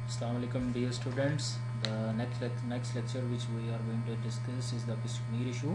Assalamu alaikum dear students. The next lecture which we are going to discuss is the Kashmir issue.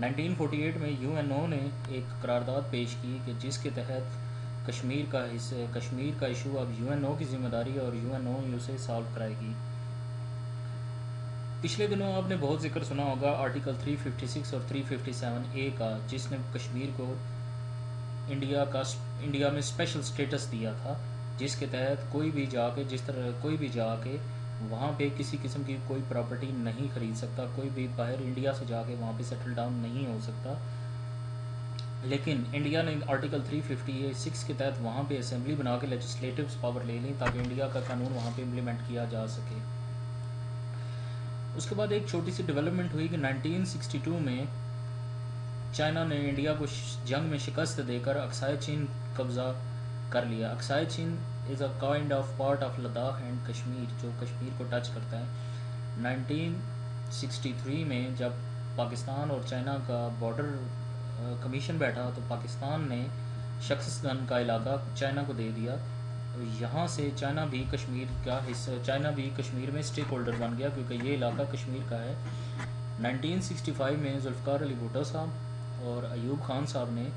1948 میں UN نے ایک قرارداد پیش کی کہ جس کے تحت کشمیر کا ایشو اب UNO کی ذمہ داری ہے اور UNO اسے سالو کرائے گی۔ پچھلے دنوں آپ نے بہت ذکر سنا ہوگا آرٹیکل 356 اور 357A کا، جس نے کشمیر کو انڈیا میں اسپیشل سٹیٹس دیا تھا، جس کے تحت کوئی بھی جا کے وہاں پہ کسی قسم کی کوئی پراپرٹی نہیں خرید سکتا، کوئی بھی باہر انڈیا سے جا کے وہاں پہ سیٹل ڈاؤن نہیں ہو سکتا۔ لیکن انڈیا نے آرٹیکل 356 کے تحت وہاں پہ اسمبلی بنا کے لیجسلیٹو پاور لے لی تاکہ انڈیا کا قانون وہاں پہ امپلیمنٹ کیا جا سکے۔ اس کے بعد ایک چھوٹی سی ڈیولپمنٹ ہوئی کہ 1962 میں چائنا نے انڈیا کو جنگ میں شکست دے کر اقصائے چین قبضہ کر لیا۔ Aksai Chin is a kind of part of Ladakh and Kashmir, جو کشمیر کو ٹچ کرتا ہے۔ 1963 میں جب پاکستان اور چائنا کا بارڈر کمیشن بیٹھا تو پاکستان نے شخصاً کا علاقہ چائنا کو دے دیا۔ یہاں سے چائنا بھی کشمیر میں اسٹیک ہولڈر بن گیا کیونکہ یہ علاقہ کشمیر کا ہے۔ 1965 میں ذوالفقار علی بھٹو صاحب اور ایوب خان صاحب نے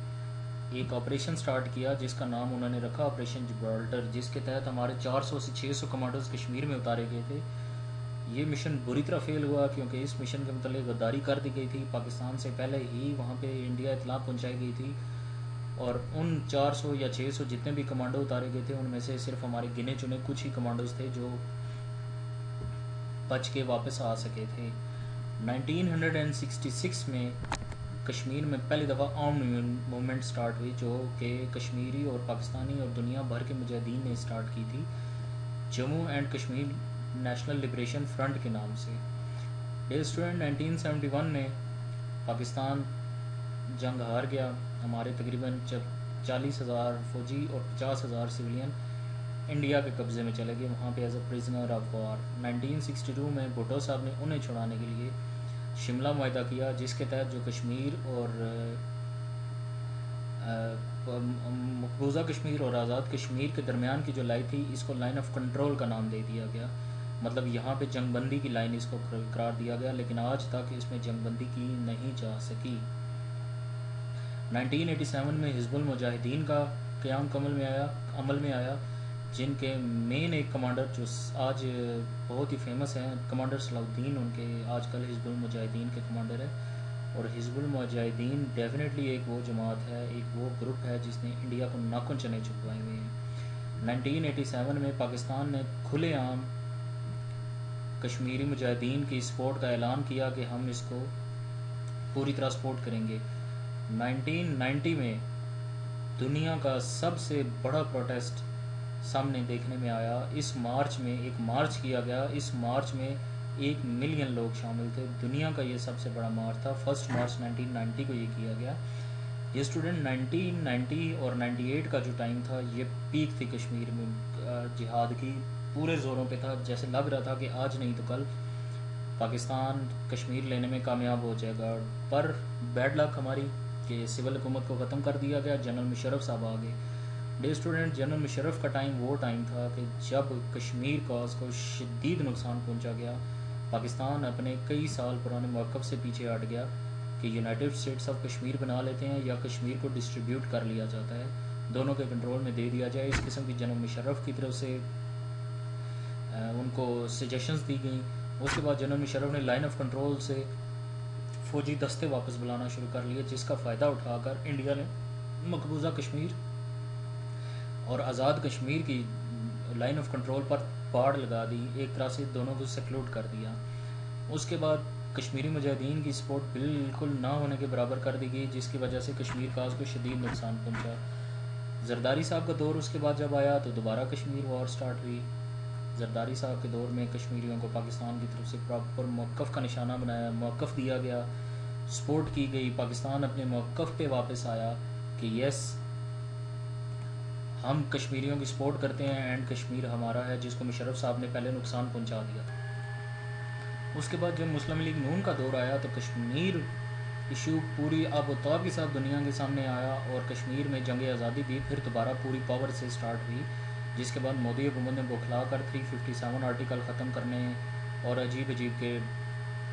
ایک آپریشن سٹارٹ کیا جس کا نام انہوں نے رکھا آپریشن جبرالٹر، جس کے تحت ہمارے 400 سے 600 کمانڈوز کشمیر میں اتارے گئے تھے۔ یہ مشن بری طرح فیل ہوا کیونکہ اس مشن کے متعلق غداری کر دی گئی تھی، پاکستان سے پہلے ہی وہاں پہ انڈیا اطلاع پہنچائی گئی تھی، اور ان 400 یا 600 جتنے بھی کمانڈو اتارے گئے تھے ان میں سے صرف ہمارے گنے چنے کچھ ہی کمانڈوز تھے جو بچ کے واپس آ سکے تھے۔ 1966 میں کشمیر میں پہلی دفعہ آرمڈ موومنٹ سٹارٹ ہوئی جو کہ کشمیری اور پاکستانی اور دنیا بھر کے مجاہدین نے سٹارٹ کی تھی، Jammu and Kashmir national liberation front کے نام سے۔ ڈیئر اسٹوڈنٹ، 1971 میں پاکستان جنگ ہار گیا، ہمارے تقریباً 40,000 فوجی اور 50,000 سویلین انڈیا کے قبضے میں چلے گئے وہاں پہ as a prisoner of war. 1962 میں بھٹو صاحب نے انہیں چھڑانے کے لیے شملہ معاہدہ کیا، جس کے تحت جو کشمیر اور مقبوضہ کشمیر اور آزاد کشمیر کے درمیان کی جو لائن تھی اس کو لائن آف کنٹرول کا نام دے دیا گیا، مطلب یہاں پہ جنگ بندی کی لائن اس کو قرار دیا گیا، لیکن آج تک اس میں جنگ بندی کی نہیں جا سکی۔ 1987 میں حزب المجاہدین کا قیام عمل میں آیا، جن کے مین ایک کمانڈر جو آج بہت ہی فیمس ہیں، کمانڈر صلاح الدین، ان کے آج کل حزب المجاہدین کے کمانڈر ہیں، اور حزب المجاہدین ڈیفینیٹلی ایک وہ جماعت ہے، ایک وہ گروپ ہے جس نے انڈیا کو ناخن چنے چھپوائے ہوئے ہیں۔ 1987 میں پاکستان نے کھلے عام کشمیری مجاہدین کی سپورٹ کا اعلان کیا کہ ہم اس کو پوری طرح سپورٹ کریں گے۔ 1990 میں دنیا کا سب سے بڑا پروٹیسٹ سامنے دیکھنے میں آیا، اس مارچ میں ایک مارچ کیا گیا، اس مارچ میں 1 ملین لوگ شامل تھے، دنیا کا یہ سب سے بڑا مارچ تھا، 1 مارچ 1990 کو یہ کیا گیا۔ یہ اسٹوڈنٹ 1990 اور 98 کا جو ٹائم تھا یہ پیک تھی کشمیر میں جہاد کی، پورے زوروں پہ تھا، جیسے لگ رہا تھا کہ آج نہیں تو کل پاکستان کشمیر لینے میں کامیاب ہو جائے گا، پر بیڈ لک ہماری کہ سول حکومت کو ختم کر دیا گیا، جنرل مشرف صاحب آ گئے۔ ڈے اسٹوڈنٹ، جنرل مشرف کا ٹائم وہ ٹائم تھا کہ جب کشمیر کاز کو شدید نقصان پہنچا گیا، پاکستان اپنے کئی سال پرانے موقف سے پیچھے ہٹ گیا کہ یونائٹڈ اسٹیٹس آف کشمیر بنا لیتے ہیں یا کشمیر کو ڈسٹریبیوٹ کر لیا جاتا ہے، دونوں کے کنٹرول میں دے دیا جائے، اس قسم کی جنرل مشرف کی طرف سے ان کو سجیشنز دی گئیں۔ اس کے بعد جنرل مشرف نے لائن آف کنٹرول سے فوجی دستے واپس بلانا شروع کر لیے، جس کا فائدہ اٹھا کر انڈیا نے مقبوضہ کشمیر اور آزاد کشمیر کی لائن آف کنٹرول پر پاڑ لگا دی، ایک طرح سے دونوں کو سیکلوٹ کر دیا۔ اس کے بعد کشمیری مجاہدین کی سپورٹ بالکل نہ ہونے کے برابر کر دی گئی، جس کی وجہ سے کشمیر کاز کو شدید نقصان پہنچا۔ زرداری صاحب کا دور اس کے بعد جب آیا تو دوبارہ کشمیر وار سٹارٹ ہوئی۔ زرداری صاحب کے دور میں کشمیریوں کو پاکستان کی طرف سے پراپر موقف کا نشانہ بنایا، موقف دیا گیا، سپورٹ کی گئی، پاکستان اپنے موقف پہ واپس آیا کہ یس ہم کشمیریوں کی سپورٹ کرتے ہیں اینڈ کشمیر ہمارا ہے، جس کو مشرف صاحب نے پہلے نقصان پہنچا دیا۔ اس کے بعد جب مسلم لیگ نون کا دور آیا تو کشمیر ایشو پوری آب و تاب کے ساتھ دنیا کے سامنے آیا، اور کشمیر میں جنگ آزادی بھی پھر دوبارہ پوری پاور سے سٹارٹ ہوئی، جس کے بعد مودی حکومت نے بوکھلا کر 357 آرٹیکل ختم کرنے اور عجیب عجیب کے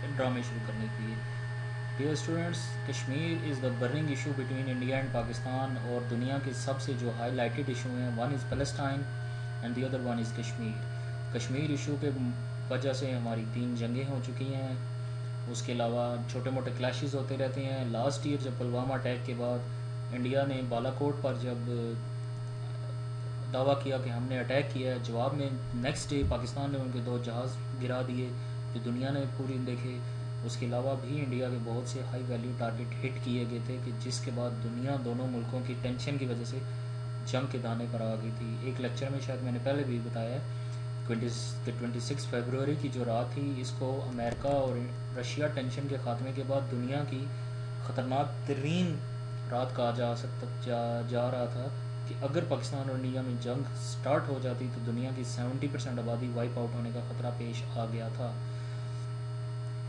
ڈرامے شروع کرنے کے لیے. Dear students, Kashmir is the burning issue between India and Pakistan, اور دنیا کے سب سے جو ہائی لائٹڈ ایشو ہیں، one is Palestine and the other one is Kashmir. Kashmir issue کے وجہ سے ہماری 3 جنگیں ہو چکی ہیں. اس کے علاوہ چھوٹے موٹے کلیشز ہوتے رہتے ہیں. لاسٹ ایئر جب پلوامہ اٹیک کے بعد انڈیا نے بالا کوٹ پر جب دعویٰ کیا کہ ہم نے اٹیک کیا ہے، جواب میں نیکسٹ ڈے پاکستان نے ان کے 2 جہاز گرا دیے جو دنیا نے پوری دیکھے. اس کے علاوہ بھی انڈیا کے بہت سے ہائی ویلیو ٹارگٹ ہٹ کیے گئے تھے کہ جس کے بعد دنیا دونوں ملکوں کی ٹینشن کی وجہ سے جنگ کے دانے پر آ گئی تھی. ایک لیکچر میں شاید میں نے پہلے بھی بتایا ہے کہ 26 فیبروری کی جو رات تھی، اس کو امریکہ اور رشیا ٹینشن کے خاتمے کے بعد دنیا کی خطرناک ترین رات کہا جا رہا تھا کہ اگر پاکستان اور انڈیا میں جنگ سٹارٹ ہو جاتی تو دنیا کی 70% آبادی وائپ آؤٹ ہونے کا خطرہ پیش آ گیا تھا.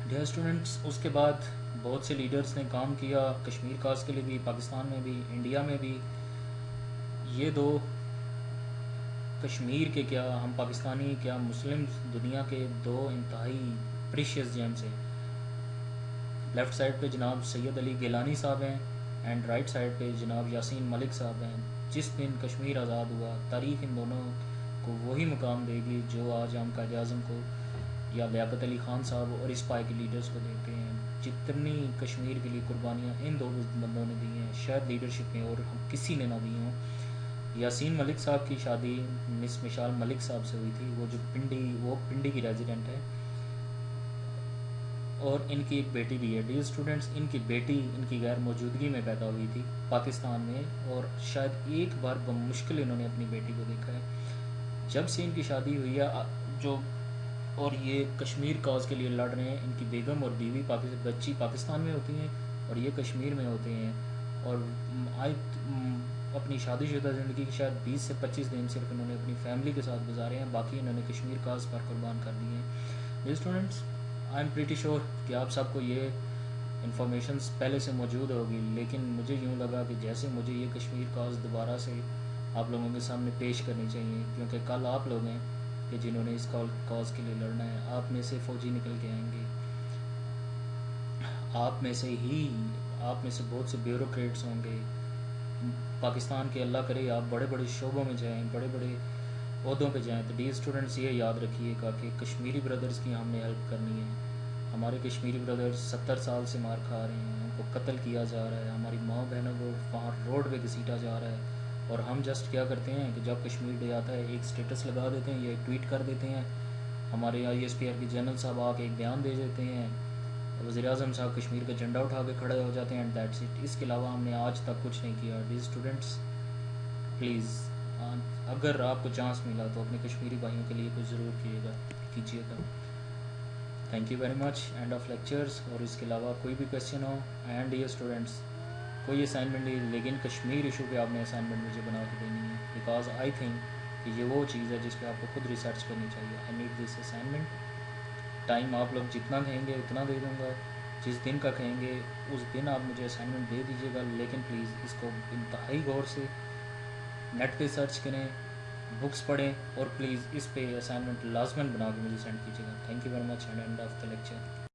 ڈیئر اسٹوڈنٹس، اس کے بعد بہت سے لیڈرز نے کام کیا کشمیر کاز کے لیے بھی، پاکستان میں بھی، انڈیا میں بھی. یہ 2 کشمیر کے کیا، ہم پاکستانی کیا، مسلم دنیا کے 2 انتہائی پریشیس جیمز ہیں. لیفٹ سائڈ پہ جناب سید علی گیلانی صاحب ہیں اینڈ رائٹ سائڈ پہ جناب یاسین ملک صاحب ہیں. جس دن کشمیر آزاد ہوا، تاریخ ان دونوں کو وہی مقام دے گی جو آج ہم قائد اعظم کو یا لیاقت علی خان صاحب اور اس پائے کے لیڈرز کو دیتے ہیں. جتنی کشمیر کے لیے قربانیاں ان 2 بندوں نے دی ہیں، شاید لیڈرشپ میں اور ہم کسی نے نہ دی ہوں. یاسین ملک صاحب کی شادی مس مشال ملک صاحب سے ہوئی تھی، وہ پنڈی کی ریزیڈنٹ ہے، اور ان کی ایک بیٹی بھی ہے. ڈیئر اسٹوڈنٹس، ان کی بیٹی ان کی غیر موجودگی میں پیدا ہوئی تھی پاکستان میں، اور شاید ایک بار بمشکل انہوں نے اپنی بیٹی کو دیکھا ہے. جب سے ان کی شادی ہوئی ہے اور یہ کشمیر کاز کے لیے لڑ رہے ہیں، ان کی بیگم اور بیوی بچی پاکستان میں ہوتی ہیں اور یہ کشمیر میں ہوتے ہیں. اور اپنی شادی شدہ زندگی کی شاید 20 سے 25 دن صرف انہوں نے اپنی فیملی کے ساتھ گزارے ہیں، باقی انہوں نے کشمیر کاز پر قربان کر دیے ہیں. Dear students, I am pretty sure کہ آپ سب کو یہ انفارمیشنز پہلے سے موجود ہوگی، لیکن مجھے یوں لگا کہ جیسے مجھے یہ کشمیر کاز دوبارہ سے آپ لوگوں کے سامنے پیش کرنی چاہیے، کیونکہ کل آپ لوگ ہیں کہ جنہوں نے اس کاز کے لیے لڑنا ہے. آپ میں سے فوجی نکل کے آئیں گے، آپ میں سے بہت سے بیوروکریٹس ہوں گے. پاکستان کے اللہ کرے آپ بڑے بڑے شعبوں میں جائیں، بڑے بڑے عہدوں پہ جائیں. تو ڈیئر اسٹوڈنٹس، یہ یاد رکھیے گا کہ کشمیری برادرز کی ہم نے ہیلپ کرنی ہے. ہمارے کشمیری برادرز 70 سال سے مار کھا رہے ہیں، ان کو قتل کیا جا رہا ہے، ہماری ماں بہنوں کو وہاں روڈ پہ گھسیٹا جا رہا ہے، اور ہم جسٹ کیا کرتے ہیں کہ جب کشمیر ڈے آتا ہے ایک سٹیٹس لگا دیتے ہیں یا ایک ٹویٹ کر دیتے ہیں. ہمارے ISPR کے جنرل صاحب آ کے ایک بیان دے دیتے ہیں، وزیر اعظم صاحب کشمیر کا جھنڈا اٹھا کے کھڑے ہو جاتے ہیں، اینڈ دیٹس اٹ. اس کے علاوہ ہم نے آج تک کچھ نہیں کیا. ڈیئر اسٹوڈنٹس، پلیز اگر آپ کو چانس ملا تو اپنے کشمیری بھائیوں کے لیے کچھ ضرور کیجیے گا. Thank you very much. End of lectures. اور اس کے علاوہ کوئی بھی کویشچن ہو، اینڈ ڈیئر اسٹوڈنٹس، کوئی اسائنمنٹ نہیں، لیکن کشمیر ایشو پہ آپ نے اسائنمنٹ مجھے بنا کے دینی ہے، بیکاز آئی تھنک کہ یہ وہ چیز ہے جس پہ آپ کو خود ریسرچ کرنی چاہیے. I need this assignment. Time آپ لوگ جتنا کہیں گے اتنا دے دوں گا، جس دن کا کہیں گے اس دن آپ مجھے اسائنمنٹ دے دیجیے گا، لیکن پلیز اس کو انتہائی غور سے نیٹ پہ سرچ کریں، بکس پڑھیں، اور پلیز اس پہ اسائنمنٹ لازماً بنا کے مجھے سینڈ کیجیے گا. Thank you very much, end of the lecture.